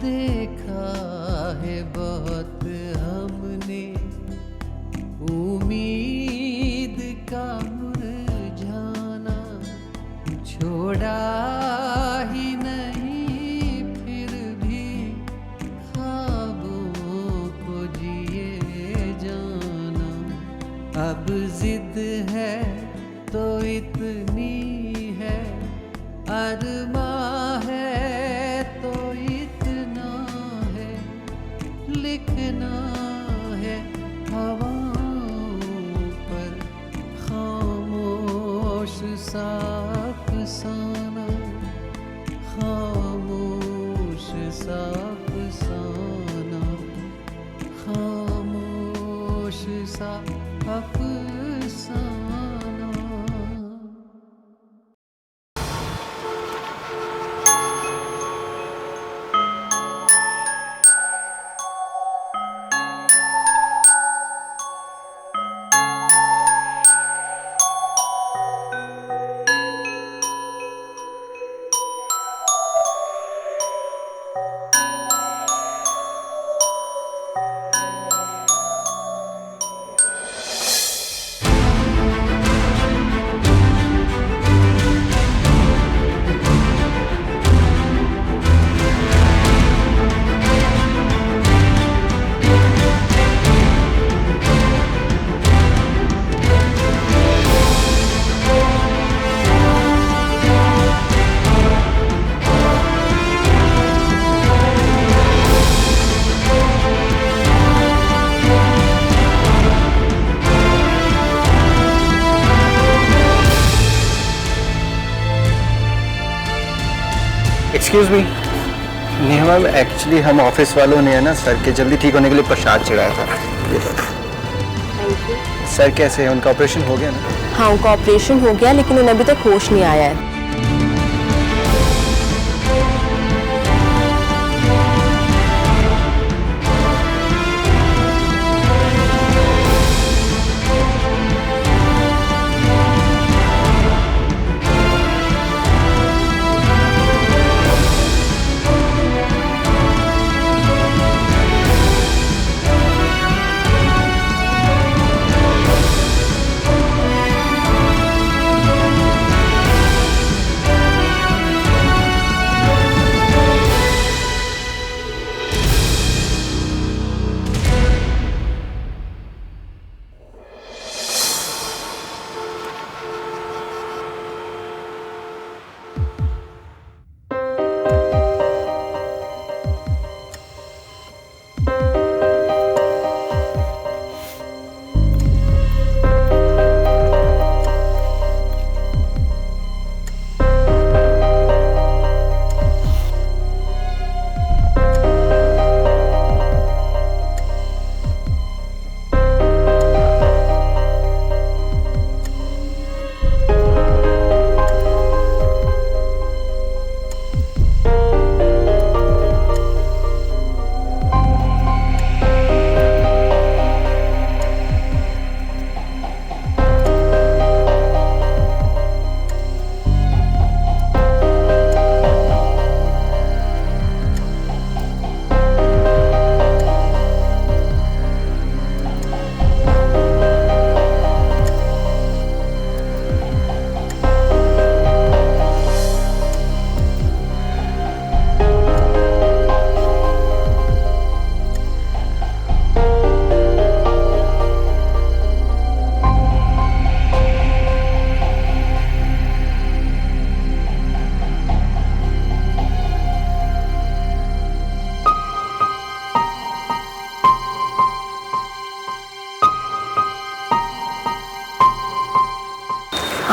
देखा है बहुत हमने उम्मीद का मुरझाना, छोड़ा ही नहीं फिर भी ख्वाबों को जिए जाना। अब जिद है तो इतनी है, अरमां है तो इतना है, लिखना है हवाओं पर खामोश सा अफसाना, खामोश सा अफसाना, खामोश सा अफसाना। Excuse me Neha ma'am, actually हम ऑफिस वालों ने है ना सर के जल्दी ठीक होने के लिए प्रसाद चढ़ाया था। Thank you. सर कैसे हैं? उनका ऑपरेशन हो गया ना? हाँ, उनका ऑपरेशन हो गया लेकिन उन्हें अभी तक होश नहीं आया है।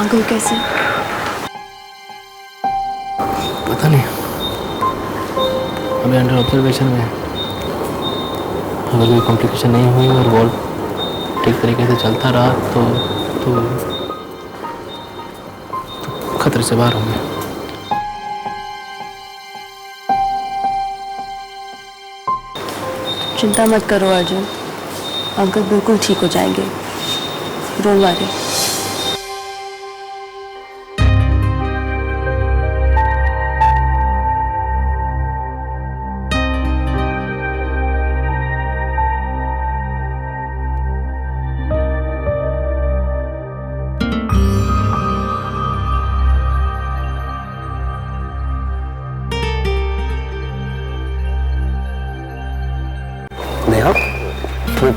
अंकल कैसे? पता नहीं, अभी अंडर ऑब्जर्वेशन में है। अगर कोई कॉम्प्लिकेशन नहीं हुई और वॉल्व ठीक तरीके से चलता रहा तो खतरे से बाहर होंगे। चिंता मत करो अर्जुन, अंकल बिल्कुल ठीक हो जाएंगे। Don't worry.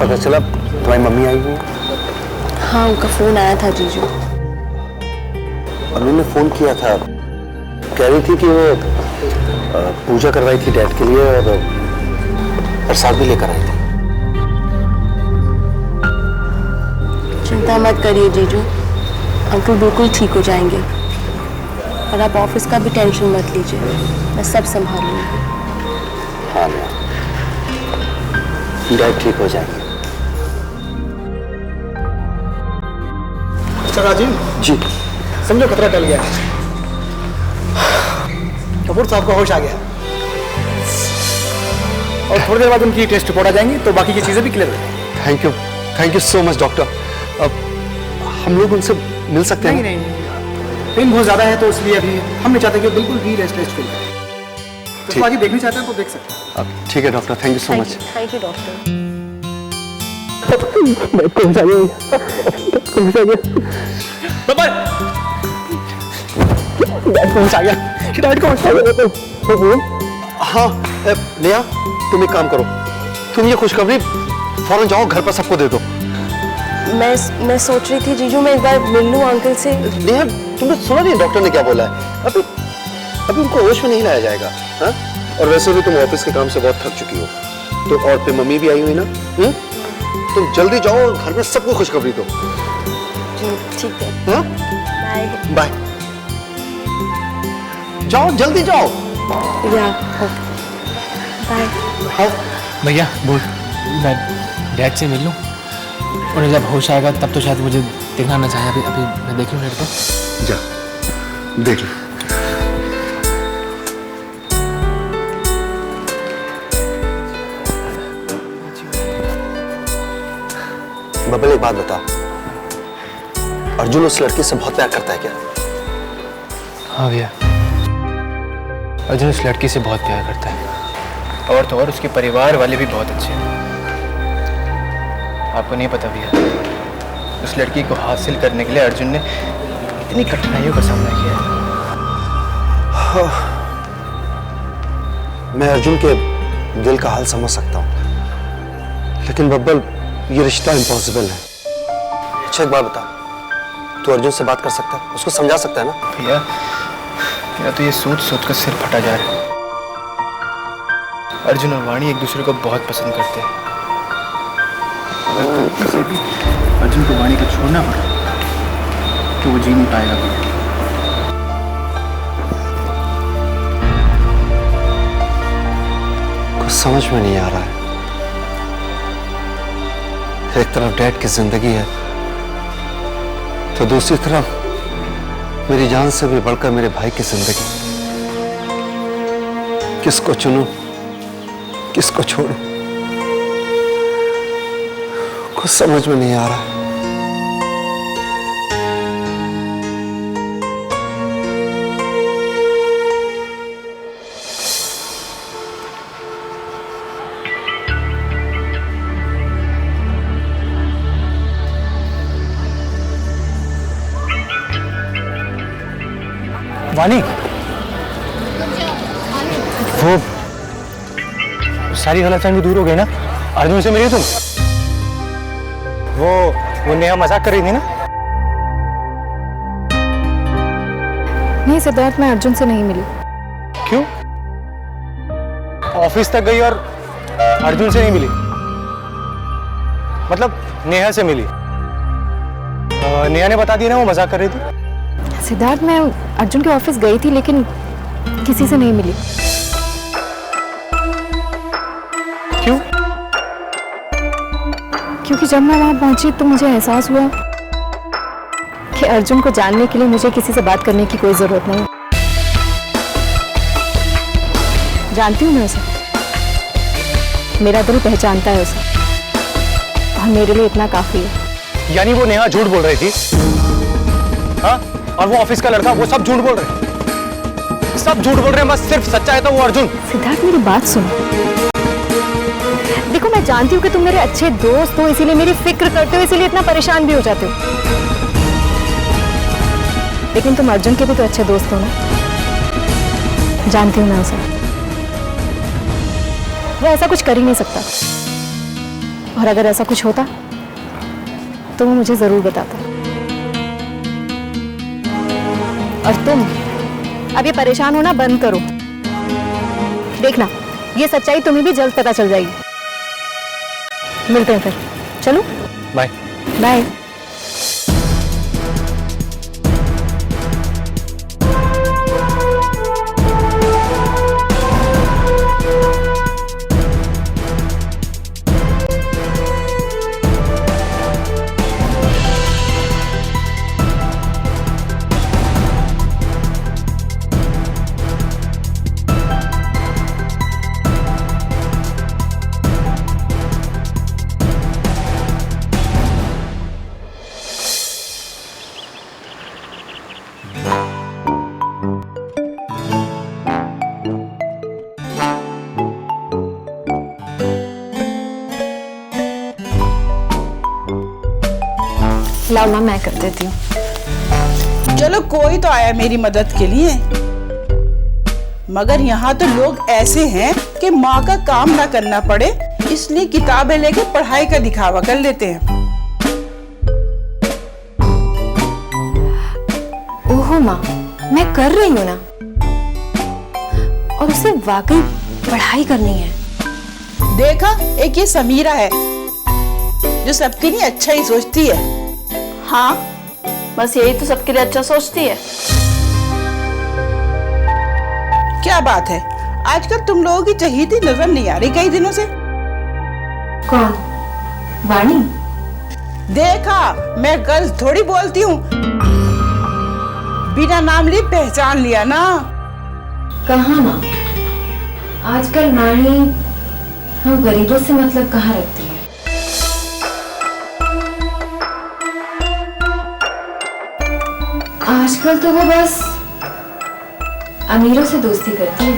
पता चला तुम्हारी मम्मी आई हुई है? हाँ, उनका फ़ोन आया था जीजू। उन्होंने फोन किया था, कह रही थी कि वो पूजा करवाई थी डैड के लिए और प्रसाद भी लेकर आई थी। चिंता मत करिए जीजू, अंकल बिल्कुल ठीक हो जाएंगे। और आप ऑफिस का भी टेंशन मत लीजिए, मैं सब संभाल लूँगी। हाँ मैम, डैड ठीक हो जाएंगे। अच्छा राजीव जी समझो खतरा टल गया, कपूर साहब को होश आ गया और थोड़ी देर बाद उनकी टेस्ट रिपोर्ट आ जाएंगी तो बाकी की चीजें भी क्लियर हो जाएंगी। Thank you so much doctor. अब हम लोग उनसे मिल सकते हैं? नहीं, पेन बहुत ज्यादा है तो इसलिए अभी हम नहीं चाहते कि वो बिल्कुल भी रेस्ट फील करें। तो बाकी देखना चाहते हैं तो देख सकते हैं। अब ठीक है doctor, thank you so much. Thank you doctor. हाँ नेहा, तुम एक काम करो, तुम ये खुशखबरी फौरन जाओ घर पर सबको दे दो। मैं सोच रही थी जीजू मैं एक बार मिल लूं अंकल से। नेहा, तुमने सुना नहीं डॉक्टर ने क्या बोला है? अभी उनको होश में नहीं लाया जाएगा। हाँ? और वैसे भी तुम ऑफिस के काम से बहुत थक चुकी हो, तो और फिर मम्मी भी आई हुई ना। तुम जल्दी जाओ और घर में सबको खुशखबरी दो। ठीक है, हाँ? बाय। बाय। जाओ जल्दी जाओ। या बाय। हाँ? भैया बोल, मैं डैड से मिल लूँ? उन्हें जब होश आएगा तब तो शायद मुझे देखना ना चाहे। अभी मैं देख लूँ डैड को। जा देख लो। बबल एक बात बता, अर्जुन उस लड़की से बहुत प्यार करता है क्या? हाँ भैया, अर्जुन उस लड़की से बहुत प्यार करता है। और तो और उसके परिवार वाले भी बहुत अच्छे हैं। आपको नहीं पता भैया, उस लड़की को हासिल करने के लिए अर्जुन ने इतनी कठिनाइयों का सामना किया है। मैं अर्जुन के दिल का हाल समझ सकता हूँ, लेकिन बब्बल ये रिश्ता इम्पॉसिबल है। अच्छा एक बात बता, तू अर्जुन से बात कर सकता है, उसको समझा सकता है ना? भैया मेरा तो ये सोच कर सिर फटा जा रहा है। अर्जुन और वाणी एक दूसरे को बहुत पसंद करते हैं। अगर गलती से भी अर्जुन को वाणी को छोड़ना पड़ा तो वो जी नहीं पाएगा भैया। कुछ समझ में नहीं आ रहा है। एक तरफ डैड की जिंदगी है तो दूसरी तरफ मेरी जान से भी बढ़कर मेरे भाई की जिंदगी। किसको चुनूं, किसको छोड़ूं, कुछ समझ में नहीं आ रहा है। वाणी, वो सारी गलतफहमी दूर हो गई ना? अर्जुन से मिली तुम? वो नेहा मजाक कर रही थी ना? नहीं सिद्धार्थ, मैं अर्जुन से नहीं मिली। क्यों? ऑफिस तक गई और अर्जुन से नहीं मिली? मतलब नेहा से मिली? नेहा ने बता दिया ना वो मजाक कर रही थी? सिद्धार्थ, मैं अर्जुन के ऑफिस गई थी लेकिन किसी से नहीं मिली। क्यों? क्योंकि जब मैं वहां पहुंची तो मुझे एहसास हुआ कि अर्जुन को जानने के लिए मुझे किसी से बात करने की कोई जरूरत नहीं। जानती हूँ मैं उसे, मेरा दिल पहचानता है उसे और मेरे लिए इतना काफी है। यानी वो नेहा झूठ बोल रही थी? हाँ? और वो ऑफिस का लड़का, वो सब झूठ बोल रहे हैं? सब झूठ बोल रहे हैं, बस सिर्फ सच्चा है तो वो अर्जुन। सिद्धार्थ मेरी बात सुनो, देखो मैं जानती हूँ कि तुम मेरे अच्छे दोस्त हो, इसीलिए मेरी फिक्र करते हो, इसीलिए इतना परेशान भी हो जाते हो, लेकिन तुम अर्जुन के भी तो अच्छे दोस्त हो ना। जानती हूँ मैं उसे, वो ऐसा कुछ कर ही नहीं सकता। और अगर ऐसा कुछ होता तो वो मुझे जरूर बताता। और तुम अब ये परेशान होना बंद करो। देखना ये सच्चाई तुम्हें भी जल्द पता चल जाएगी। मिलते हैं फिर, चलो बाय। बाय। लाओ ना, मैं कर देती हूँ। चलो कोई तो आया मेरी मदद के लिए, मगर यहाँ तो लोग ऐसे हैं कि माँ का काम ना करना पड़े इसलिए किताबें लेके पढ़ाई का दिखावा कर लेते हैं। ओहो माँ, मैं कर रही हूँ ना, और उसे वाकई पढ़ाई करनी है। देखा, एक ये समीरा है जो सबके लिए अच्छा ही सोचती है। हाँ, बस यही तो सबके लिए अच्छा सोचती है। क्या बात है, आजकल तुम लोगों की चहीती नजर नहीं आ रही कई दिनों से। कौन? वाणी? देखा, मैं गर्ल्स थोड़ी बोलती हूँ, बिना नाम लिए पहचान लिया ना। कहाँ माँ, आजकल वाणी हम गरीबों से मतलब कहाँ रखती है। आजकल तो वो बस अमीरों से दोस्ती करती है।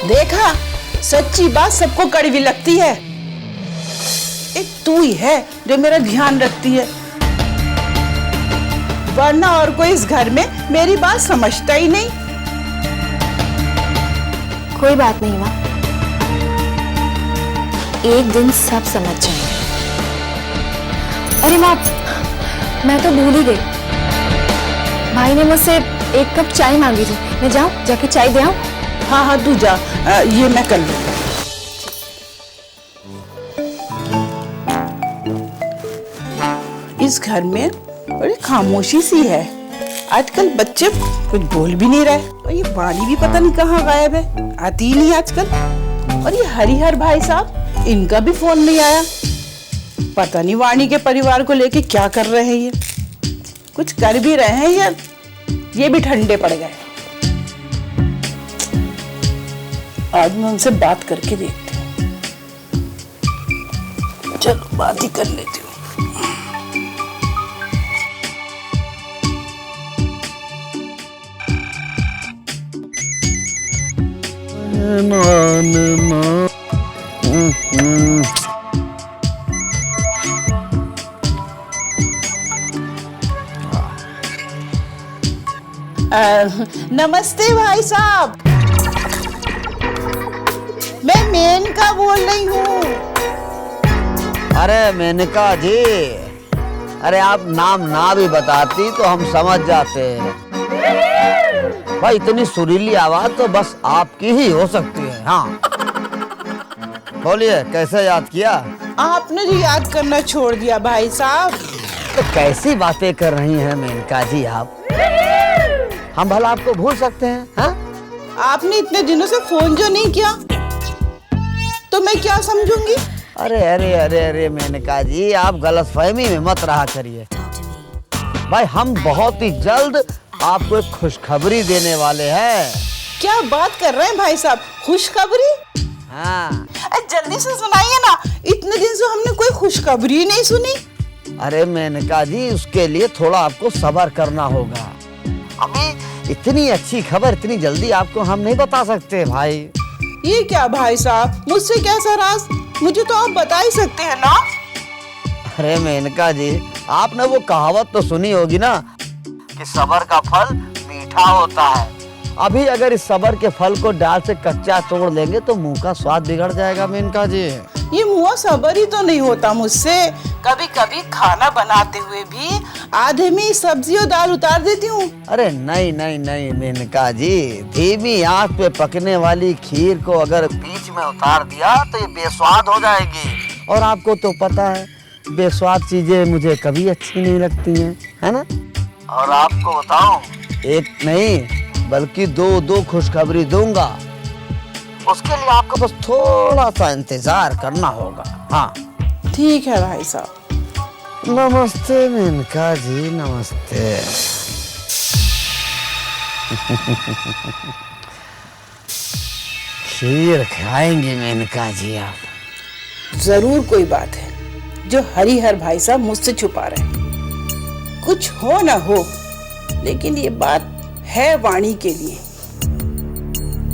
देखा, सच्ची बात सबको कड़वी लगती है। एक तू ही है जो मेरा ध्यान रखती है, वरना और कोई इस घर में मेरी बात समझता ही नहीं। कोई बात नहीं माँ, एक दिन सब समझ जाएंगे। अरे माँ, मैं तो भूल ही गई, भाई ने मुझसे एक कप चाय मांगी थी। मैं जाऊँ, जाके चाय दे आऊँ? हाँ हाँ तू जा, ये मैं कर लूँगा। इस घर में बड़ी खामोशी सी है, आजकल बच्चे कुछ बोल भी नहीं रहे, और ये वाणी भी पता नहीं कहाँ गायब है, आती ही नहीं आजकल। और ये हरिहर भाई साहब, इनका भी फोन नहीं आया। पता नहीं वाणी के परिवार को लेके क्या कर रहे हैं, ये कुछ कर भी रहे हैं या ये भी ठंडे पड़ गए। आज मैं उनसे बात करके देखती हूँ, चलो बात ही कर लेती हूँ। नमस्ते भाई साहब, मैं मेनका बोल रही हूँ। अरे मेनका जी, अरे आप नाम ना भी बताती तो हम समझ जाते हैं। भाई इतनी सुरीली आवाज तो बस आपकी ही हो सकती है। हाँ बोलिए, कैसे याद किया? आपने जो याद करना छोड़ दिया भाई साहब। तो कैसी बातें कर रही हैं मेनका जी आप? हम भला आपको भूल सकते हैं? हाँ, आपने इतने दिनों से फोन जो नहीं किया तो मैं क्या समझूंगी? अरे अरे अरे अरे मेनका जी, आप गलतफहमी में मत रहा करिए। भाई हम बहुत ही जल्द आपको एक खुशखबरी देने वाले हैं। क्या बात कर रहे हैं भाई साहब, खुशखबरी? हाँ। जल्दी से सुनाइए ना, इतने दिन से हमने कोई खुशखबरी ही नहीं सुनी। अरे मेनका जी, उसके लिए थोड़ा आपको सब्र करना होगा। अभी इतनी अच्छी खबर इतनी जल्दी आपको हम नहीं बता सकते भाई। ये क्या भाई साहब, मुझसे कैसा राज? मुझे तो आप बता ही सकते हैं ना। अरे मेनका जी, आपने वो कहावत तो सुनी होगी ना कि सबर का फल मीठा होता है। अभी अगर इस सबर के फल को डाल से कच्चा तोड़ लेंगे तो मुंह का स्वाद बिगड़ जाएगा मेनका जी। ये मुँह सबर ही तो नहीं होता मुझसे। कभी कभी खाना बनाते हुए भी आधे में ही सब्जी और दाल उतार देती हूँ। अरे नहीं नहीं नहीं मेनका जी, धीमी आंच पे पकने वाली खीर को अगर बीच में उतार दिया तो ये बेस्वाद हो जाएगी। और आपको तो पता है बेस्वाद चीजें मुझे कभी अच्छी नहीं लगती हैं, है ना। और आपको बताऊं, एक नहीं बल्कि दो खुशखबरी दूंगा। उसके लिए आपको बस थोड़ा सा इंतजार करना होगा। हाँ ठीक है भाई साहब। नमस्ते मेनका जी, नमस्ते। खीर खाएंगी मेनका जी आप? जरूर कोई बात है जो हरिहर भाई साहब मुझसे छुपा रहे हैं। कुछ हो ना हो, लेकिन ये बात है वाणी के लिए।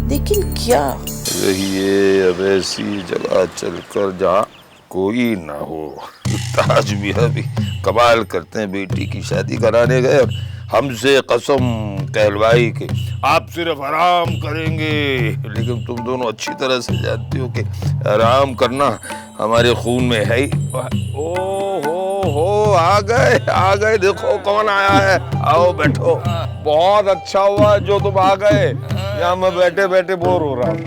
लेकिन क्या? रहिए अब ऐसी जगह चलकर जहाँ कोई ना हो। ताज भी अभी कमाल करते हैं, बेटी की शादी कराने गए और हमसे कसम कहलवाई कि आप सिर्फ आराम करेंगे। लेकिन तुम दोनों अच्छी तरह से जानती हो कि आराम करना हमारे खून में है ही। ओ हो आ गए, देखो कौन आया है। आओ बैठो। बहुत अच्छा हुआ जो तुम आ गए, यहाँ मैं बैठे बैठे बोर हो रहा हूँ।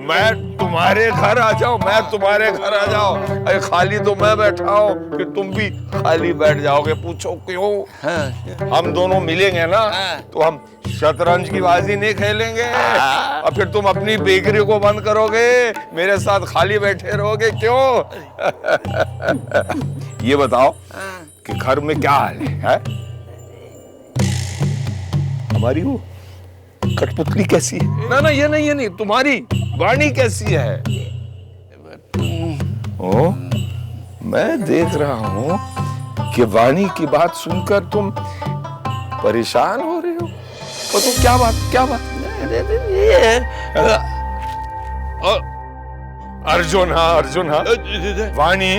मैं तुम्हारे घर आ जाऊं, अरे खाली तो मैं बैठा हूँ कि तुम भी खाली बैठ जाओगे। पूछो क्यों? हम दोनों मिलेंगे ना तो हम शतरंज की बाजी नहीं खेलेंगे और फिर तुम अपनी बेकरी को बंद करोगे, मेरे साथ खाली बैठे रहोगे। क्यों? ये बताओ कि घर में क्या हाल है? हमारी वो कठपुतली कैसी है? ना ये नहीं, तुम्हारी वाणी कैसी है? ओ, मैं देख रहा हूँ कि वाणी की बात सुनकर तुम परेशान हो रहे हो। तो क्या बात? ये अर्जुन हाँ वाणी,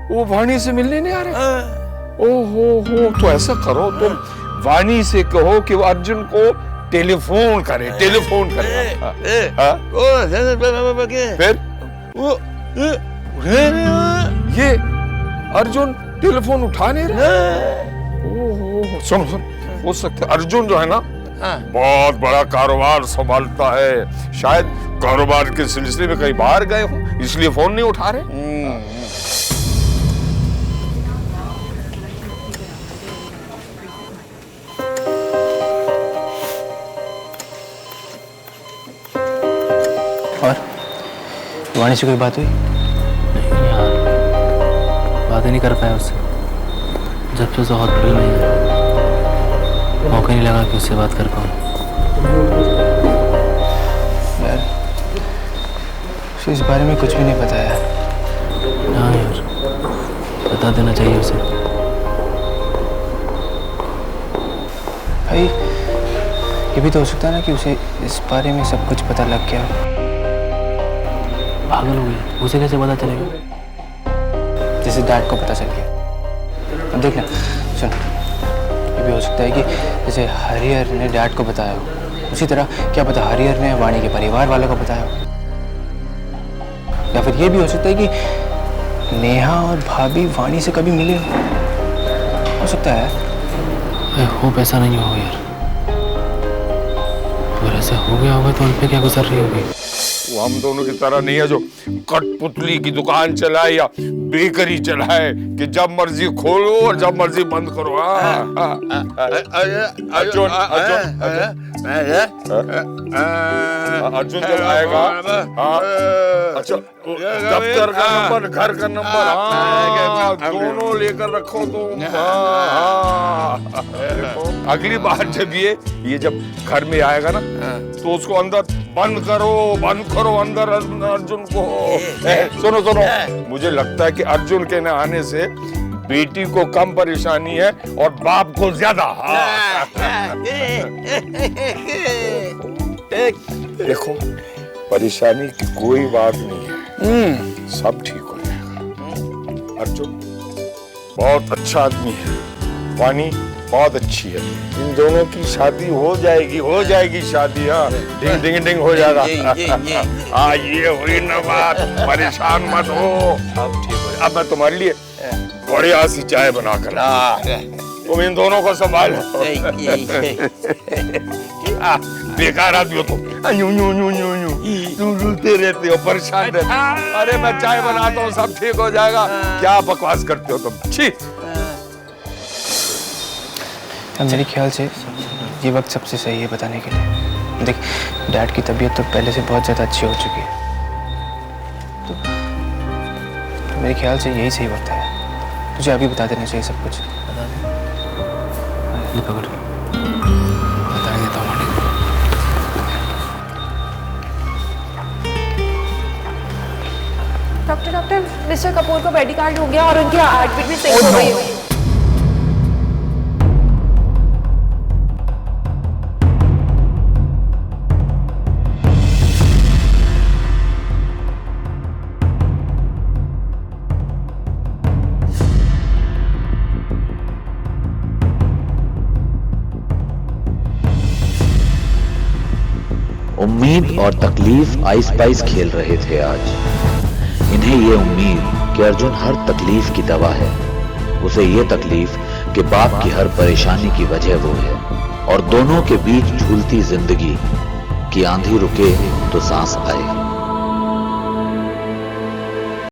वो वाणी से मिलने नहीं आ रहे? ओहो, तो ऐसा करो, तुम वाणी से कहो कि वो अर्जुन को टेलीफोन करे। फिर ये अर्जुन टेलीफोन उठा नहीं रहा। ओहो, सुनो, हो सकता है अर्जुन जो है ना बहुत बड़ा कारोबार संभालता है, शायद कारोबार के सिलसिले में कहीं बाहर गए हो, इसलिए फोन नहीं उठा रहे। और वाणी से कोई बात हुई? नहीं यार, बात ही नहीं कर पाया उससे। जब से हॉस्पिटल में है, मौका नहीं लगा कि उससे बात कर पाऊँ। यार उसे इस बारे में कुछ भी नहीं पता यार। हाँ यार, बता देना चाहिए उसे। भाई ये भी तो हो सकता है ना कि उसे इस बारे में सब कुछ पता लग गया। पागल हो गई, उसे कैसे पता चलेगा? जैसे डैड को पता चल गया। अब देख ना, सुन, ये भी हो सकता है कि जैसे हरिहर ने डैड को बताया हो, उसी तरह क्या पता हरिहर ने वाणी के परिवार वालों को बताया हो। या फिर ये भी हो सकता है कि नेहा और भाभी वाणी से कभी मिले हो सकता है। आई होप ऐसा नहीं हो यार। अगर ऐसा हो गया होगा तो उन पे क्या गुजर रही होगी? वो हम दोनों की तरह नहीं है जो कठपुतली की दुकान चलाए या बेकरी चलाए कि जब मर्जी खोलो और जब मर्जी बंद करो। अर्जुन जब आएगा, अच्छा दफ्तर का नंबर, घर का नंबर, दोनों लेकर रखो तुम। अगली बार जब ये जब घर में आएगा ना तो उसको अंदर बंद करो अंदर अर्जुन को। सुनो, मुझे लगता है कि अर्जुन के न आने से बेटी को कम परेशानी है और बाप को ज्यादा। देखो परेशानी की कोई बात नहीं है, सब ठीक हो जाएगा। अर्जुन बहुत अच्छा आदमी है, वाणी बहुत अच्छी है, इन दोनों की शादी हो जाएगी शादी। हाँ, डिंग डिंग डिंग हो जाएगा। हाँ, ये हुई ना बात, परेशान मत हो, अब ठीक हो। अब मैं तुम्हारे लिए बढ़िया सी चाय बना कर, तुम इन दोनों को संभालो। बेकार आदमी हो तुम, यूं यूं यूं यूं यूं रुलते रहते हो, परेशान रहते हो। अरे मैं चाय बनाता हूँ, सब ठीक हो जाएगा। क्या बकवास करते हो तुम, छी। मेरे ख्याल से ये वक्त सबसे सही है बताने के लिए। देख, डैड की तबीयत तो पहले से बहुत ज़्यादा अच्छी हो चुकी है, तो मेरे ख्याल से यही सही वक्त है। तुझे अभी बता देना चाहिए सब कुछ। ये पकड़, बता देता हूँ। डॉक्टर, मिस्टर कपूर को पेडिकार्ड हो गया और उनकी हार्ट बीट भी सही हो गई है। उम्मीद और तकलीफ आइस पाइस खेल रहे थे आज। इन्हें ये उम्मीद कि अर्जुन हर तकलीफ की दवा है, उसे ये तकलीफ कि बाप की हर परेशानी की वजह वो है, और दोनों के बीच झूलती जिंदगी की आंधी रुके तो सांस आए।